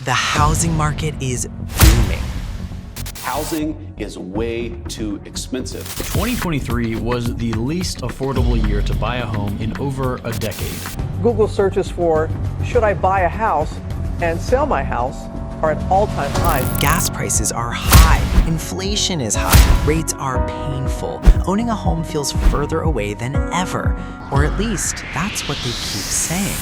The housing market is booming. Housing is way too expensive. 2023 was the least affordable year to buy a home in over a decade. Google searches for, should I buy a house and sell my house, are at all-time highs. Gas prices are high. Inflation is high. Rates are painful. Owning a home feels further away than ever. Or at least, that's what they keep saying.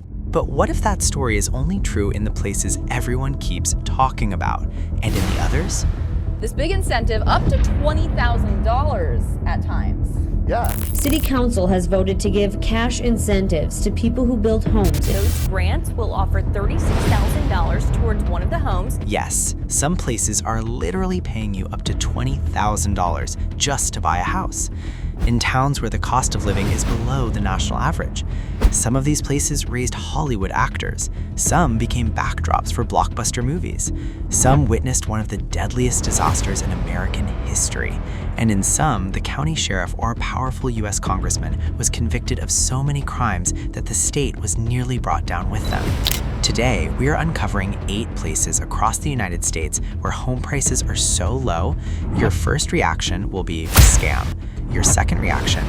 But what if that story is only true in the places everyone keeps talking about, and in the others? This big incentive up to $20,000 at times. Yeah. City Council has voted to give cash incentives to people who build homes. Those grants will offer $36,000 towards one of the homes. Yes, some places are literally paying you up to $20,000 just to buy a house, in towns where the cost of living is below the national average. Some of these places raised Hollywood actors. Some became backdrops for blockbuster movies. Some witnessed one of the deadliest disasters in American history. And in some, the county sheriff or a powerful US congressman was convicted of so many crimes that the state was nearly brought down with them. Today, we are uncovering 8 places across the United States where home prices are so low, your first reaction will be scam. Your second reaction,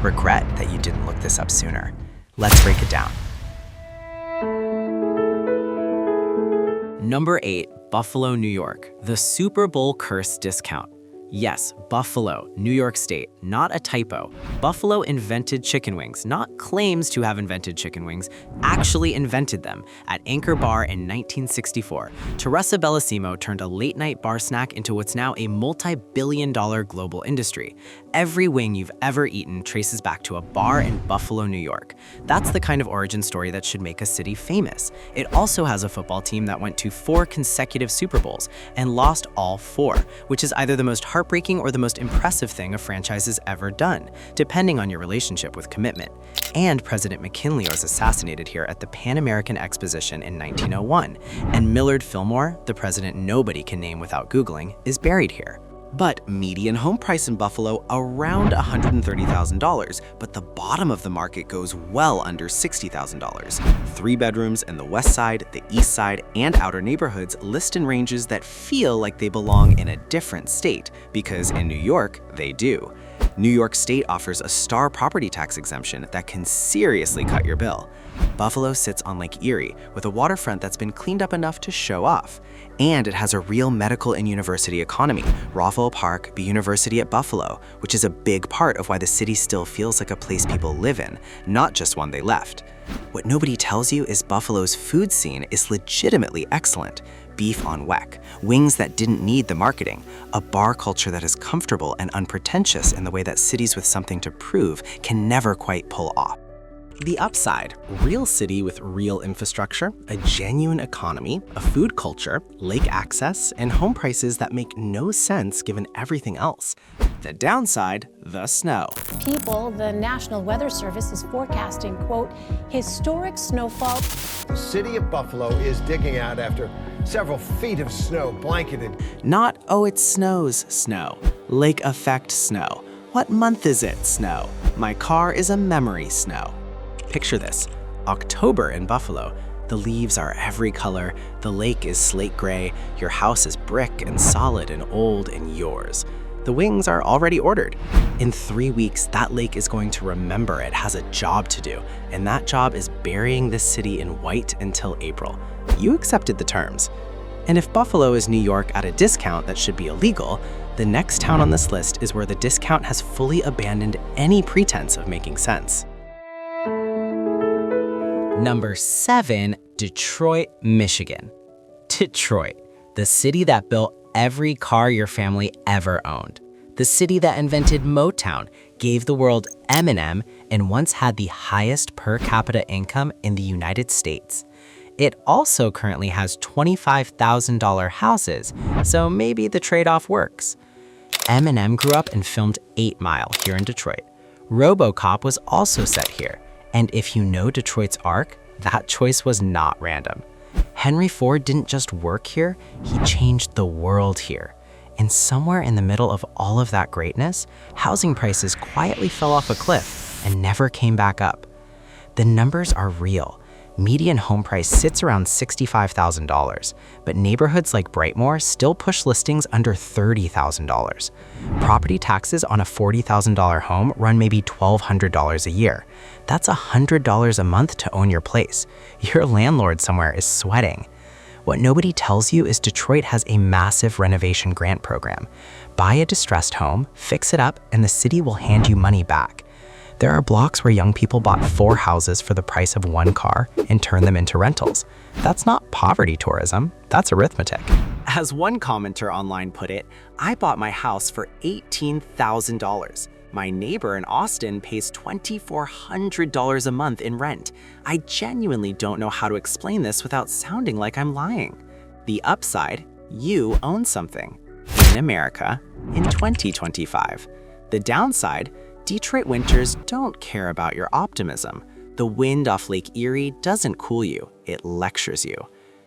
regret that you didn't look this up sooner. Let's break it down. Number 8, Buffalo, New York, the Super Bowl curse discount. Yes, Buffalo, New York State, not a typo. Buffalo invented chicken wings, not claims to have invented chicken wings, actually invented them at Anchor Bar in 1964. Teresa Bellissimo turned a late-night bar snack into what's now a multi-billion-dollar global industry. Every wing you've ever eaten traces back to a bar in Buffalo, New York. That's the kind of origin story that should make a city famous. It also has a football team that went to 4 consecutive Super Bowls and lost all 4, which is either the most heartbreaking or the most impressive thing a franchise has ever done, depending on your relationship with commitment. And President McKinley was assassinated here at the Pan American Exposition in 1901, and Millard Fillmore, the president nobody can name without Googling, is buried here. But median home price in Buffalo around $130,000, but the bottom of the market goes well under $60,000. 3 bedrooms in the west side, the east side, and outer neighborhoods list in ranges that feel like they belong in a different state, because in New York, they do. New York State offers a star property tax exemption that can seriously cut your bill. Buffalo sits on Lake Erie with a waterfront that's been cleaned up enough to show off. And it has a real medical and university economy. Rothwell Park, the University at Buffalo, which is a big part of why the city still feels like a place people live in, not just one they left. What nobody tells you is Buffalo's food scene is legitimately excellent. Beef on weck, wings that didn't need the marketing, a bar culture that is comfortable and unpretentious in the way that cities with something to prove can never quite pull off. The upside, real city with real infrastructure, a genuine economy, a food culture, lake access, and home prices that make no sense given everything else. The downside, the snow. The National Weather Service is forecasting, quote, historic snowfall. The city of Buffalo is digging out after several feet of snow blanketed. Not, oh, it snows, snow. Lake effect snow. What month is it, snow? My car is a memory, snow. Picture this, October in Buffalo. The leaves are every color, the lake is slate gray, your house is brick and solid and old and yours. The wings are already ordered. In 3 weeks, that lake is going to remember it has a job to do, and that job is burying this city in white until April. You accepted the terms. And if Buffalo is New York at a discount that should be illegal, the next town on this list is where the discount has fully abandoned any pretense of making sense. Number 7, Detroit, Michigan. Detroit, the city that built every car your family ever owned. The city that invented Motown, gave the world Eminem, and once had the highest per capita income in the United States. It also currently has $25,000 houses, so maybe the trade-off works. Eminem grew up and filmed 8 Mile here in Detroit. RoboCop was also set here. And if you know Detroit's arc, that choice was not random. Henry Ford didn't just work here, he changed the world here. And somewhere in the middle of all of that greatness, housing prices quietly fell off a cliff and never came back up. The numbers are real. Median home price sits around $65,000, but neighborhoods like Brightmoor still push listings under $30,000. Property taxes on a $40,000 home run maybe $1,200 a year. That's $100 a month to own your place. Your landlord somewhere is sweating. What nobody tells you is Detroit has a massive renovation grant program. Buy a distressed home, fix it up, and the city will hand you money back. There are blocks where young people bought 4 houses for the price of 1 car and turned them into rentals. That's not poverty tourism, that's arithmetic. As one commenter online put it, I bought my house for $18,000. My neighbor in Austin pays $2,400 a month in rent. I genuinely don't know how to explain this without sounding like I'm lying. The upside, you own something in America in 2025. The downside, Detroit winters don't care about your optimism. The wind off Lake Erie doesn't cool you, it lectures you.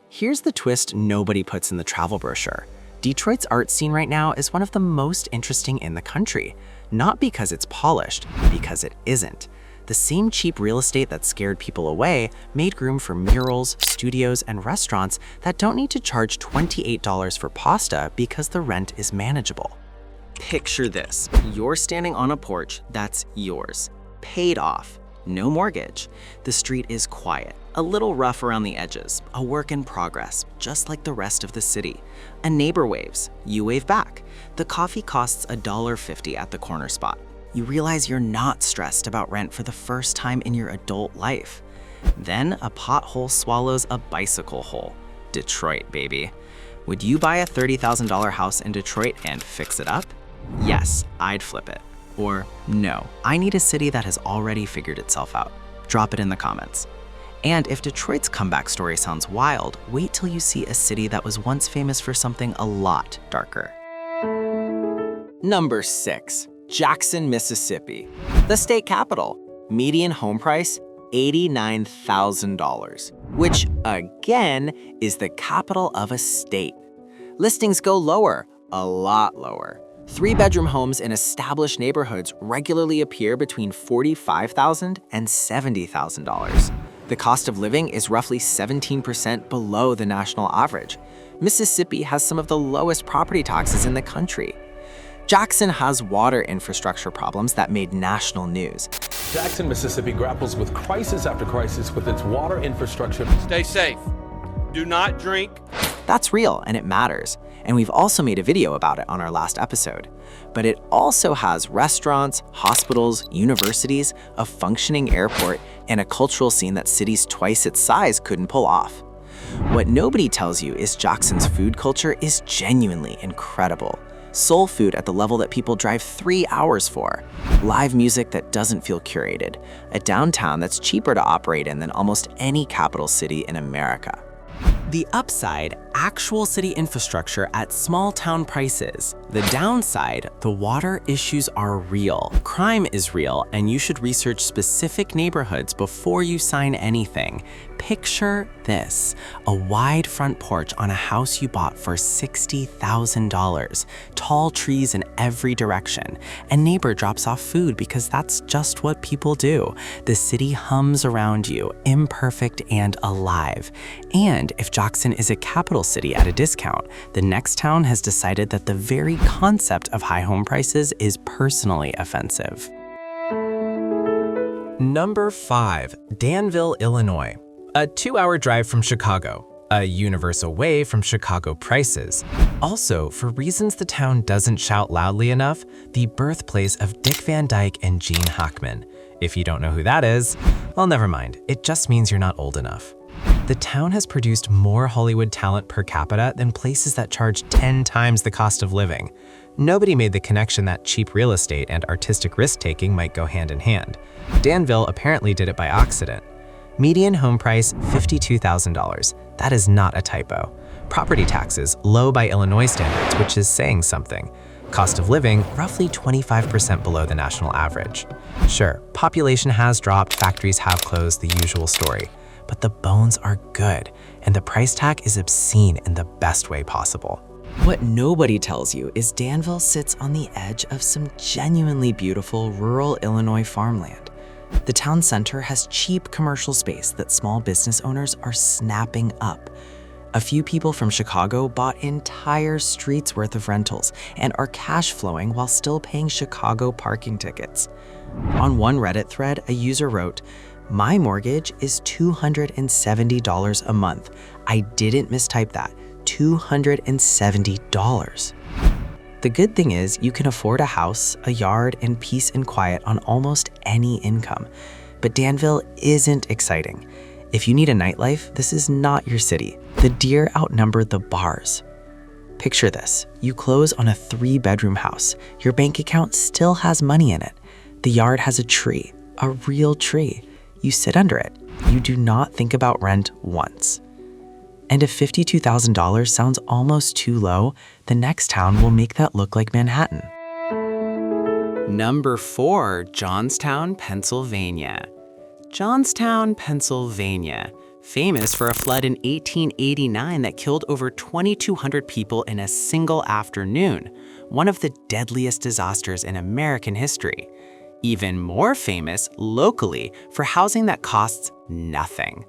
Here's the twist nobody puts in the travel brochure. Detroit's art scene right now is one of the most interesting in the country. Not because it's polished, because it isn't. The same cheap real estate that scared people away made room for murals, studios, and restaurants that don't need to charge $28 for pasta because the rent is manageable. Picture this, you're standing on a porch that's yours, paid off, no mortgage. The street is quiet, a little rough around the edges, a work in progress, just like the rest of the city. A neighbor waves, you wave back. The coffee costs $1.50 at the corner spot. You realize you're not stressed about rent for the first time in your adult life. Then a pothole swallows a bicycle hole. Detroit, baby. Would you buy a $30,000 house in Detroit and fix it up? Yes, I'd flip it. Or no, I need a city that has already figured itself out. Drop it in the comments. And if Detroit's comeback story sounds wild, wait till you see a city that was once famous for something a lot darker. Number 6, Jackson, Mississippi. The state capital. Median home price, $89,000, which again is the capital of a state. Listings go lower, a lot lower. 3-bedroom homes in established neighborhoods regularly appear between $45,000 and $70,000. The cost of living is roughly 17% below the national average. Mississippi has some of the lowest property taxes in the country. Jackson has water infrastructure problems that made national news. Jackson, Mississippi grapples with crisis after crisis with its water infrastructure. Stay safe. Do not drink. That's real and it matters. And we've also made a video about it on our last episode. But it also has restaurants, hospitals, universities, a functioning airport, and a cultural scene that cities twice its size couldn't pull off. What nobody tells you is Jackson's food culture is genuinely incredible. Soul food at the level that people drive 3 hours for. Live music that doesn't feel curated. A downtown that's cheaper to operate in than almost any capital city in America. The upside, actual city infrastructure at small town prices. The downside, the water issues are real. Crime is real, and you should research specific neighborhoods before you sign anything. Picture this, a wide front porch on a house you bought for $60,000. Tall trees in every direction. A neighbor drops off food because that's just what people do. The city hums around you, imperfect and alive. And if Jackson is a capital city at a discount, the next town has decided that the very concept of high home prices is personally offensive. Number 5, Danville, Illinois. A 2-hour drive from Chicago, a universe away from Chicago prices. Also, for reasons the town doesn't shout loudly enough, the birthplace of Dick Van Dyke and Gene Hackman. If you don't know who that is, well, never mind. It just means you're not old enough. The town has produced more Hollywood talent per capita than places that charge 10 times the cost of living. Nobody made the connection that cheap real estate and artistic risk-taking might go hand in hand. Danville apparently did it by accident. Median home price, $52,000. That is not a typo. Property taxes, low by Illinois standards, which is saying something. Cost of living, roughly 25% below the national average. Sure, population has dropped, factories have closed, the usual story. But the bones are good, and the price tag is obscene in the best way possible. What nobody tells you is Danville sits on the edge of some genuinely beautiful rural Illinois farmland. The town center has cheap commercial space that small business owners are snapping up. A few people from Chicago bought entire streets worth of rentals and are cash flowing while still paying Chicago parking tickets. On one Reddit thread, a user wrote, "My mortgage is $270 a month. I didn't mistype that. $270. The good thing is you can afford a house, a yard, and peace and quiet on almost any income. But Danville isn't exciting. If you need a nightlife, this is not your city. The deer outnumber the bars. Picture this. You close on a 3-bedroom house. Your bank account still has money in it. The yard has a tree, a real tree. You sit under it. You do not think about rent once. And if $52,000 sounds almost too low, the next town will make that look like Manhattan. Number 4, Johnstown, Pennsylvania. Johnstown, Pennsylvania, famous for a flood in 1889 that killed over 2,200 people in a single afternoon, one of the deadliest disasters in American history. Even more famous locally for housing that costs nothing.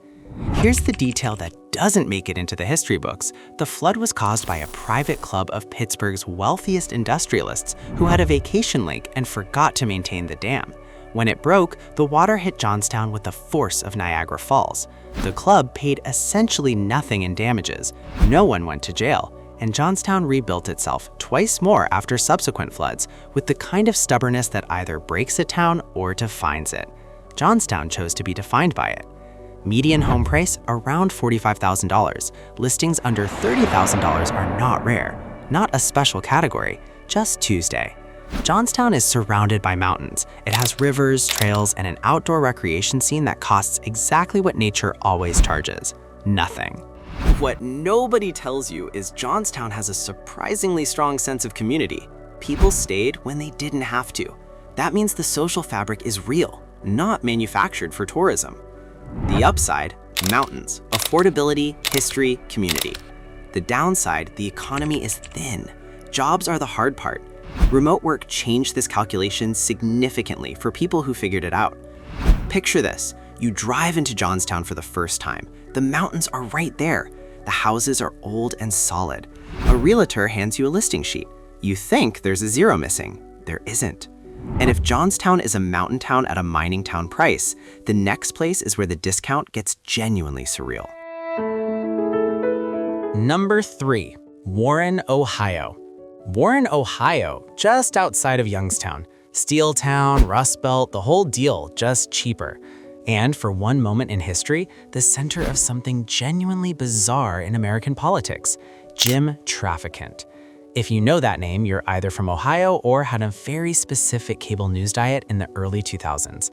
Here's the detail that doesn't make it into the history books. The flood was caused by a private club of Pittsburgh's wealthiest industrialists who had a vacation lake and forgot to maintain the dam. When it broke, the water hit Johnstown with the force of Niagara Falls. The club paid essentially nothing in damages. No one went to jail, and Johnstown rebuilt itself twice more after subsequent floods, with the kind of stubbornness that either breaks a town or defines it. Johnstown chose to be defined by it. Median home price around $45,000. Listings under $30,000 are not rare, not a special category, just Tuesday. Johnstown is surrounded by mountains. It has rivers, trails, and an outdoor recreation scene that costs exactly what nature always charges: nothing. What nobody tells you is Johnstown has a surprisingly strong sense of community. People stayed when they didn't have to. That means the social fabric is real, not manufactured for tourism. The upside, mountains, affordability, history, community. The downside, the economy is thin. Jobs are the hard part. Remote work changed this calculation significantly for people who figured it out. Picture this. You drive into Johnstown for the first time. The mountains are right there. The houses are old and solid. A realtor hands you a listing sheet. You think there's a zero missing. There isn't. And if Johnstown is a mountain town at a mining town price, the next place is where the discount gets genuinely surreal. Number 3, Warren, Ohio. Warren, Ohio, just outside of Youngstown. Steel town, Rust Belt, the whole deal, just cheaper. And for one moment in history, the center of something genuinely bizarre in American politics: Jim Trafficant. If you know that name, you're either from Ohio or had a very specific cable news diet in the early 2000s.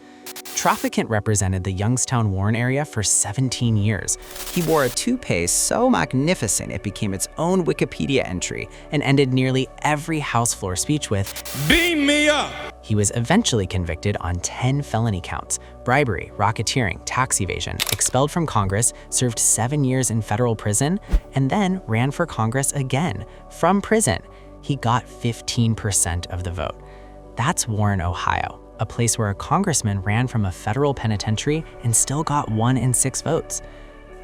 Trafficant represented the Youngstown-Warren area for 17 years. He wore a toupee so magnificent it became its own Wikipedia entry and ended nearly every House floor speech with, "Beam me up!" He was eventually convicted on 10 felony counts: bribery, racketeering, tax evasion, expelled from Congress, served 7 years in federal prison, and then ran for Congress again, from prison. He got 15% of the vote. That's Warren, Ohio, a place where a congressman ran from a federal penitentiary and still got 1 in 6 votes.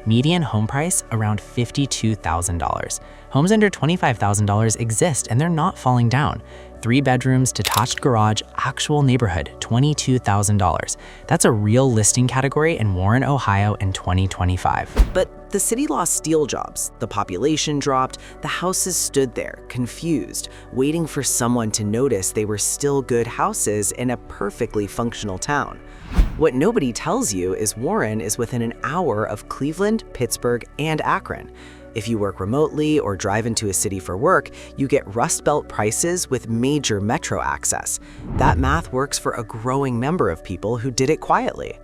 Median home price around $52,000. Homes under $25,000 exist and they're not falling down. 3 bedrooms, detached garage, actual neighborhood, $22,000. That's a real listing category in Warren, Ohio in 2025. But the city lost steel jobs, the population dropped, the houses stood there, confused, waiting for someone to notice they were still good houses in a perfectly functional town. What nobody tells you is Warren is within an hour of Cleveland, Pittsburgh, and Akron. If you work remotely or drive into a city for work, you get Rust Belt prices with major metro access. That math works for a growing number of people who did it quietly.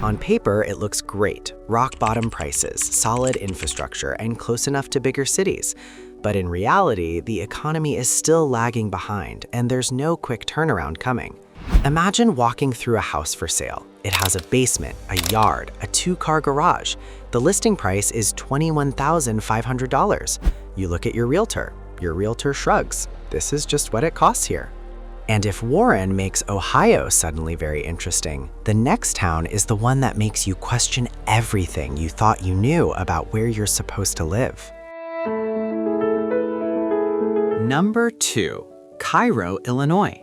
On paper, it looks great. Rock bottom prices, solid infrastructure, and close enough to bigger cities. But in reality, the economy is still lagging behind, and there's no quick turnaround coming. Imagine walking through a house for sale. It has a basement, a yard, a 2-car garage. The listing price is $21,500. You look at your realtor. Your realtor shrugs. This is just what it costs here. And if Warren makes Ohio suddenly very interesting, the next town is the one that makes you question everything you thought you knew about where you're supposed to live. Number 2, Cairo, Illinois.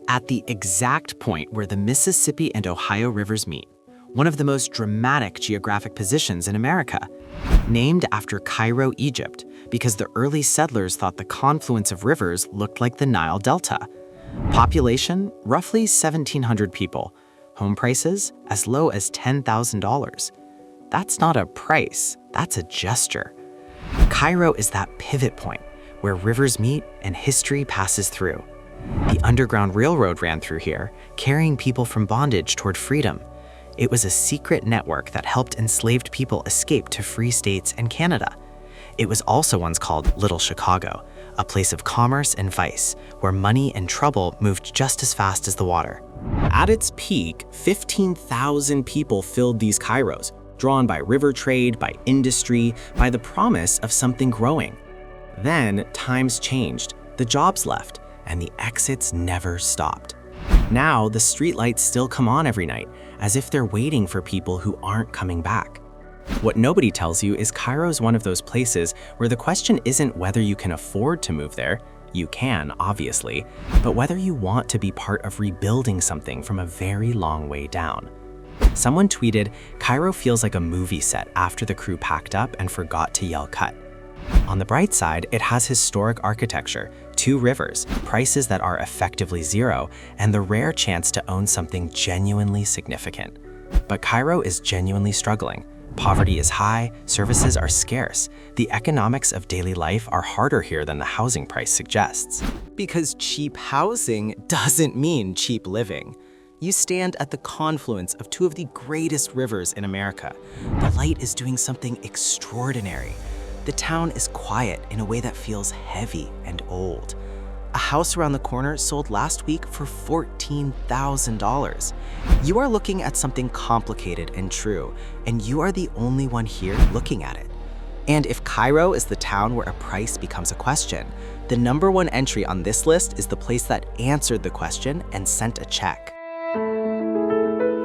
At the exact point where the Mississippi and Ohio rivers meet, one of the most dramatic geographic positions in America, named after Cairo, Egypt, because the early settlers thought the confluence of rivers looked like the Nile Delta. Population, roughly 1,700 people. Home prices, as low as $10,000. That's not a price, that's a gesture. Cairo is that pivot point where rivers meet and history passes through. The Underground Railroad ran through here, carrying people from bondage toward freedom. It was a secret network that helped enslaved people escape to free states and Canada. It was also once called Little Chicago, a place of commerce and vice, where money and trouble moved just as fast as the water. At its peak, 15,000 people filled these Cairos, drawn by river trade, by industry, by the promise of something growing. Then, times changed, the jobs left, and the exits never stopped. Now, the streetlights still come on every night, as if they're waiting for people who aren't coming back. What nobody tells you is Cairo's one of those places where the question isn't whether you can afford to move there, you can, obviously, but whether you want to be part of rebuilding something from a very long way down. Someone tweeted, "Cairo feels like a movie set after the crew packed up and forgot to yell cut." On the bright side, it has historic architecture, 2 rivers, prices that are effectively zero, and the rare chance to own something genuinely significant. But Cairo is genuinely struggling. Poverty is high, services are scarce. The economics of daily life are harder here than the housing price suggests. Because cheap housing doesn't mean cheap living. You stand at the confluence of 2 of the greatest rivers in America. The light is doing something extraordinary. The town is quiet in a way that feels heavy and old. A house around the corner sold last week for $14,000. You are looking at something complicated and true, and you are the only one here looking at it. And if Cairo is the town where a price becomes a question, the number 1 entry on this list is the place that answered the question and sent a check.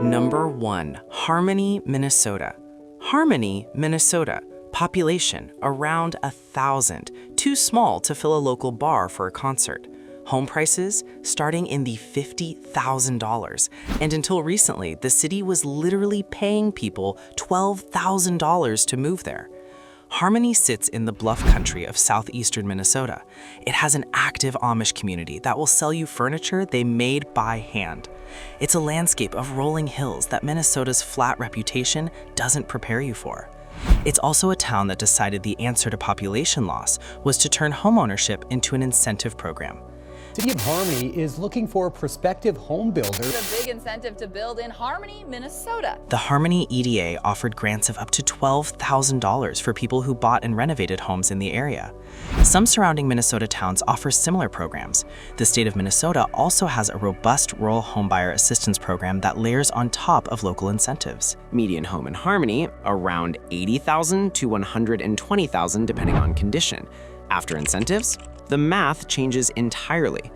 Number 1, Harmony, Minnesota. Harmony, Minnesota. Population, around 1,000, too small to fill a local bar for a concert. Home prices, starting in the $50,000. And until recently, the city was literally paying people $12,000 to move there. Harmony sits in the bluff country of southeastern Minnesota. It has an active Amish community that will sell you furniture they made by hand. It's a landscape of rolling hills that Minnesota's flat reputation doesn't prepare you for. It's also a town that decided the answer to population loss was to turn homeownership into an incentive program. City of Harmony is looking for a prospective home builder. It's a big incentive to build in Harmony, Minnesota. The Harmony EDA offered grants of up to $12,000 for people who bought and renovated homes in the area. Some surrounding Minnesota towns offer similar programs. The state of Minnesota also has a robust rural homebuyer assistance program that layers on top of local incentives. Median home in Harmony, around $80,000 to $120,000 depending on condition. After incentives, the math changes entirely.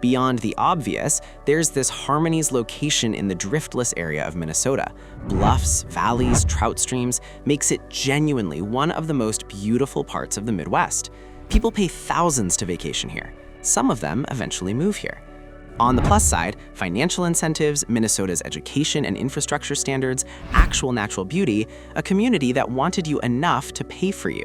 Beyond the obvious, there's this Harmony's location in the driftless area of Minnesota. Bluffs, valleys, trout streams makes it genuinely one of the most beautiful parts of the Midwest. People pay thousands to vacation here. Some of them eventually move here. On the plus side, financial incentives, Minnesota's education and infrastructure standards, actual natural beauty, a community that wanted you enough to pay for you.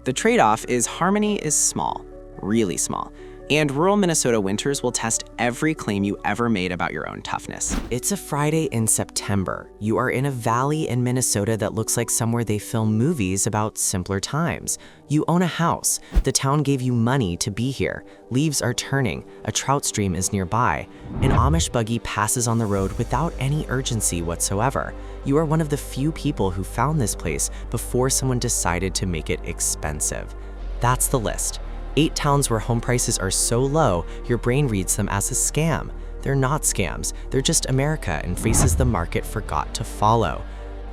The trade-off is Harmony is small. Really small. And rural Minnesota winters will test every claim you ever made about your own toughness. It's a Friday in September. You are in a valley in Minnesota that looks like somewhere they film movies about simpler times. You own a house. The town gave you money to be here. Leaves are turning. A trout stream is nearby. An Amish buggy passes on the road without any urgency whatsoever. You are one of the few people who found this place before someone decided to make it expensive. That's the list. 8 towns where home prices are so low, your brain reads them as a scam. They're not scams, they're just America and faces the market forgot to follow.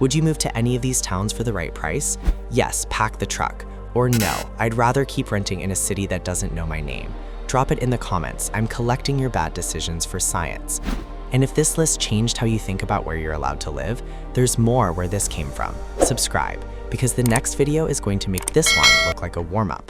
Would you move to any of these towns for the right price? Yes, pack the truck. Or no, I'd rather keep renting in a city that doesn't know my name. Drop it in the comments. I'm collecting your bad decisions for science. And if this list changed how you think about where you're allowed to live, there's more where this came from. Subscribe, because the next video is going to make this one look like a warm-up.